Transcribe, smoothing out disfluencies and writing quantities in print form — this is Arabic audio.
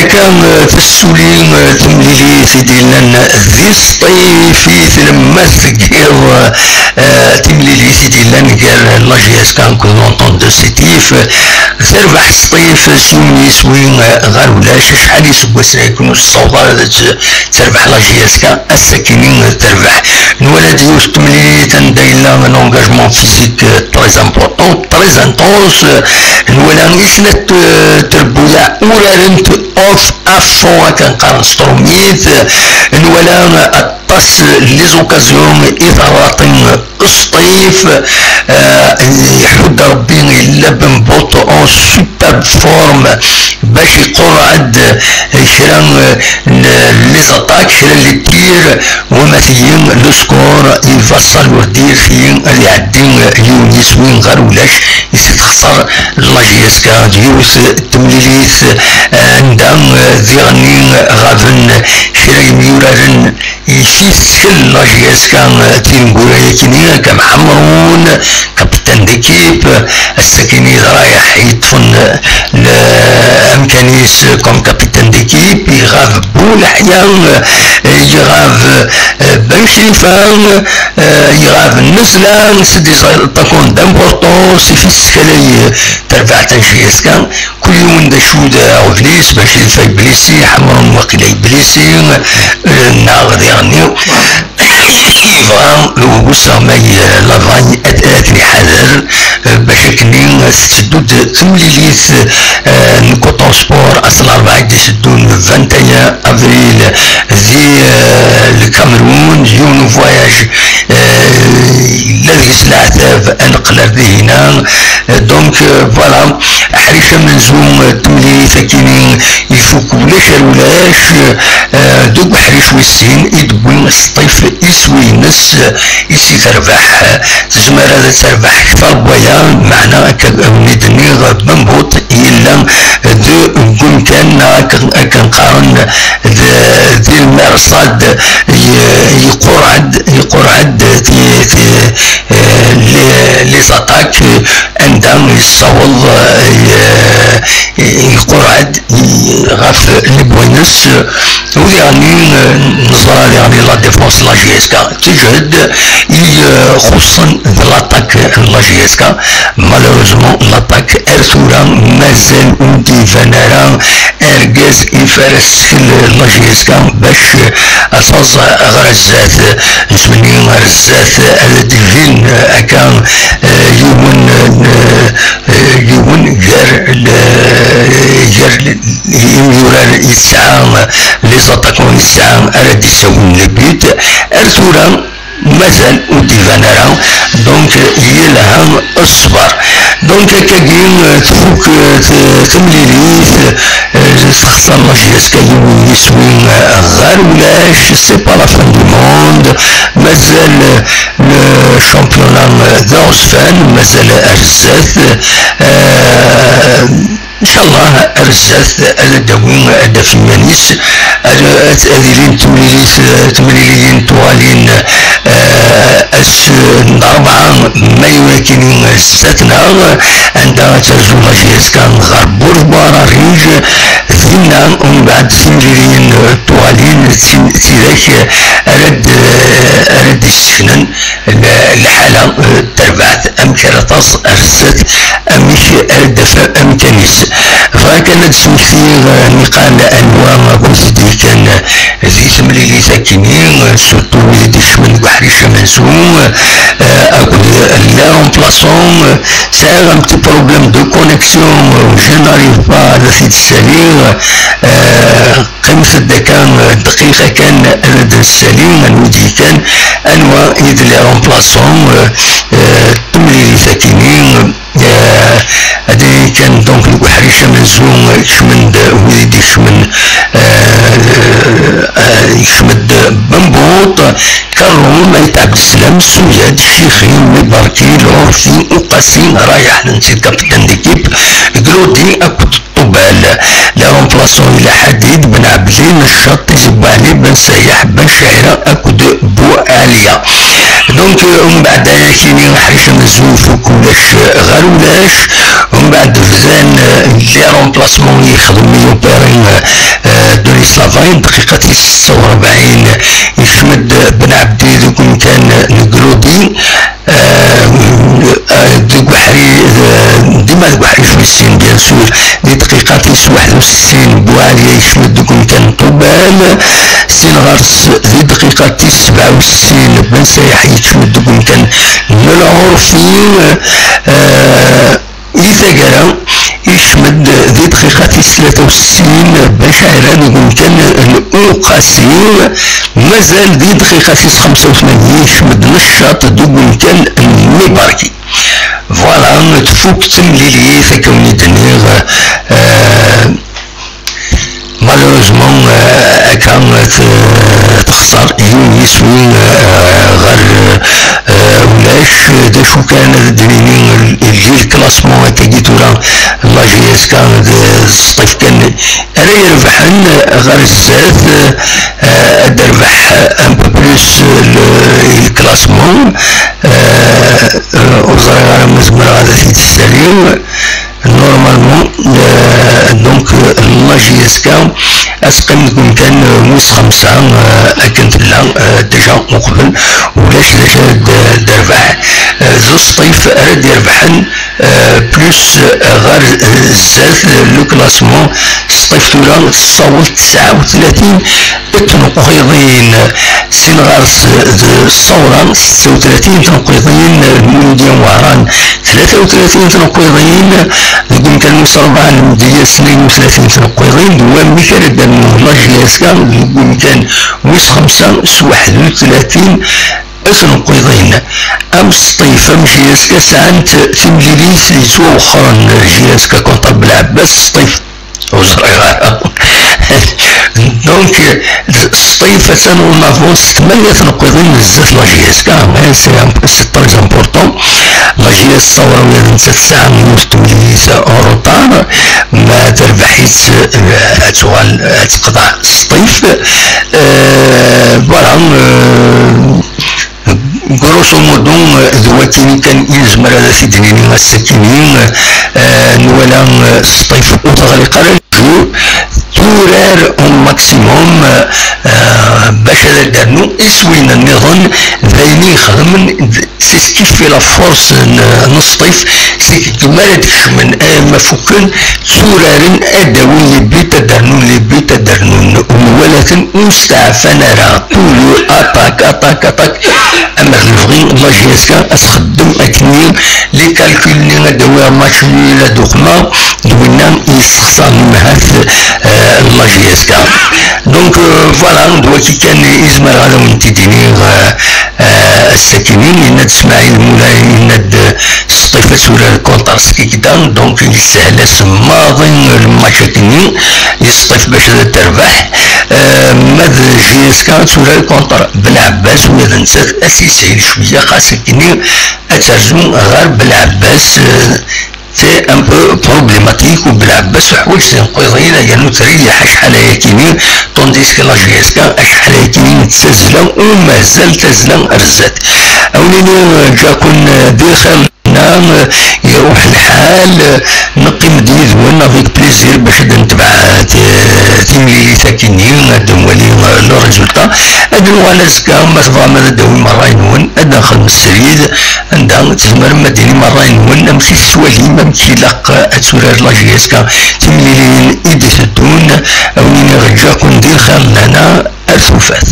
كان تسولين تمليليت ديالنا ذي الصيف لما تقير تمليليت ديالنا قال لاجياس كان كونطون دو سيتيف تربح الصيف سيوني سوين غير ولاش شحال يسبوس يكونوا الصوضات تربح لاجياس كان الساكنين تربح نولد يوش تمليليت دايلا من انجاجمون فيزيك تريز امبورطون تريز انتونس نولا إسنت تربويا أورارنت أوف أفون كنقارن ستروميت نولا أطاس لي زوكازيون إثاراتين الصيف يحود ربي إلا بنبوط أون سوبر فورم باش يقعد كرا لي زاتاك كرا لي تير ومثلين لو سكور يفصل ودير فين اللي عدين يونيس وين غير ولاش يستخسر لاجيسكا ديوس تمليليت عندهم ذيغني غافن كرا يميورارن يفيسكل لاجيسكا تينقولا يكني كمحمرون كابتن ديكيب السكيني رايح يطفن لامكانيس كوم كابتن ديكيب يغاف بول حيان يغاف بن شريفان يغاف النزلان سدي تكون دامبورطونس في السكالي تربع تنشيسكا كل يوم دا شودا عفليس باش يفاي بليسي حمرون وقيلا بليسي ناغ ديغنيو يبغى وصا ماي لافاني اتاتني حذر باش كنين تسدود تمليليت نكوطون سبور اصل 4 يسدون 21 افريل ذي الكاميرون يونو فواياج الذي العتاب انقلر هنا دونك فوالا حريشه منزوم تمليليت كينين يفوك ولاش دوك حريش ويسين يدبوين الصيف يسوي نس يسي تربح تزمر هذا تربح كثر بويا معنا كندني بنبوط إلا دو كون كان كنقارن ذي المرصاد يقرعد لي زاتاك عندهم يصوض يقرعد غاف لبوينس ويعني نظرة يعني لا ديفونس لاجيسكا تجهد خصوصا لاتاك لاجيسكا مالوروزمون لاتاك ارثورا مازال ودي فنارا ارجاز يفرس لاجيسكا باش اصاص غرزات زمني غرزات الدفين اكان يون جار يوران يسعى لي زاتاكون يسعى اراد يسوون البيت ارثورا مازال ودي فنارا دونك يلها الصبر دونك كاين تفوك تمليليت تخسر لاجيسكا يسوين غير ولاش سي با لا فان دو موند مازال الشامبيونا داوسفان مازال ارزات ان شاء الله ارزات الدوين في مانيس اديرين تمليلين توالين اس 4 مايو كاينين ستنا عندها ترجو لاجيسكا غربور باراريج ثينا ومن بعد تمليلين توالين تيداك ارد السكنن الحالة تربعت امكرطاس ارزات امش اردف امكانيس فكانت سمسير نقال انواع بوزدي كان ذي تمليلي ساكنين سورتو ولد الشمن بحريشة منسوم اكو لا رومبلاسون ساغ ان بتي بروبليم دو كونيكسيون جو ناريف با لفيت السلير قيمة الدكان دقيقة كان ارد السليم الودي كان انواع يد لي رومبلاسون تمليلي ساكنين هذه كان دونك الحريشة منزوم يشمد وليدي يشمد بنبوط كرون ما يتعب السلام السوياد الشيخين مباركين العرفين وقاسين رايح ننسي كابتن ديكيب قلودي اكو الطبال لا رومبلاسون الى حديد بن عبدين الشط زبالي بن سياح بن شعيرة اكو بو عالية دونك ومن بعد كاينين حريشة منزوم فوق ولا ولاش غير ولاش ومن بعد فزان لي رومبلاسمون يخدم يوبيرين دوني سلافاين دقيقة 46 يشمد بن عبدي دوك كان نقرودي دوك بحري ديما دوك بحري في السين بيان سور دي دقيقة 61 بوعليا يشمد دوك كان طوبال سين غارس دي دقيقة 67 بن سايح يشمد دوك كان العرفي إذا يشمد ذي دقيقة 63 باش عيران كان الأوقاسي مازال ذي دقيقة 85 يشمد نشاط دوك كان المباركي فوالا تفوق تمليلي ثكوني دنيغ مالوروزمون كان تخسر يسوي غير ولاش داشو كان دنيني الكلاسمون تاكي تورا لا جي اس كان الصيف كان راه يربحن غير الزاد تربح ان بو بلوس الكلاسمون وزرا مزمر هذا في السليم نورمالمون دونك لا جي اس كا اسقم كان موس 5 كانت لها ديجا مقبل ولاش دربح زوج صيف راد يربحن بلوس غير زاد لو كلاسمون صيف تورا تصاول 39 تنقيضين سين غارس الصورة 36 تنقيضين المولودية وعران 33 تنقيضين يقول كان موس 4 المدية 32 تنقيضين دوام مثال دانو لاجياس كان يقول كان موس 5 31 تنقيضين ام سطيف ام جياسكا ساعات تمليليس يسوا وخرا جياسكا كونطر بالعباس سطيف وصغيرة دونك الصيف اون افونس 8 تنقيضين بزاف لا جي اس كا سي تري امبورطون لا جي اس تصور ولاد 3 ساعة مستمليس اوروطار ما تربحيت تقطع الصيف فوالا غروسو مودو ذواتيني كان يزمر هذا في دنيني السكينين نولا الصيف وتغلق جو تورار ماكسيموم باش هذا دارنو اسوينا النظام ذايني يخدم سيسكيف في لافورس نصطيف سيكي كما تخمن ما فوكن تورارن اداوي اللي بيتا دارنو ولكن مستعفنا راه طولو اتاك اما الفغين لا جي اس كا اسخدم اكني لي كالكولني ندوي ماتش لا دوخما دوينا يستخسر مهات لا جي اس كا دونك فوالا دلوقتي كان يزمر هذا وانت ديني الساكنين يناد اسماعيل مولاي يناد سطيفة سورة كونتارس كي كدا دونك يسهل سماضين المشاكلين يسطيف باش تربح ماذا جي اس كا سورة كونتر بالعباس ولا نسات اسيسي شوية خاصة كني اترجم غير بالعباس سي ان بو بروبليماتيك وبالعباس حوايج تنقيضين يعني تريح شحال هي كيمين طونديس كي لا جي اس كا شحال هي كيمين تسزلا ومازال تزلا رزات اوليني جاكون داخل يروح الحال نقي مدينة زوينة فيك بليزير باش نتبع تيملي ساكنين هادو ولي لو ريزولتا هاد الواناس كا ما تبغى ما نداوي مرة ينون هاد نخدم السريد عندها تزمر مديني مرة ينون نمشي سوالي ما مشي لاق اتسورار لا جي اس كا تيملي ايدي سدون اونيني غجا كون دير خير لنا الثوفات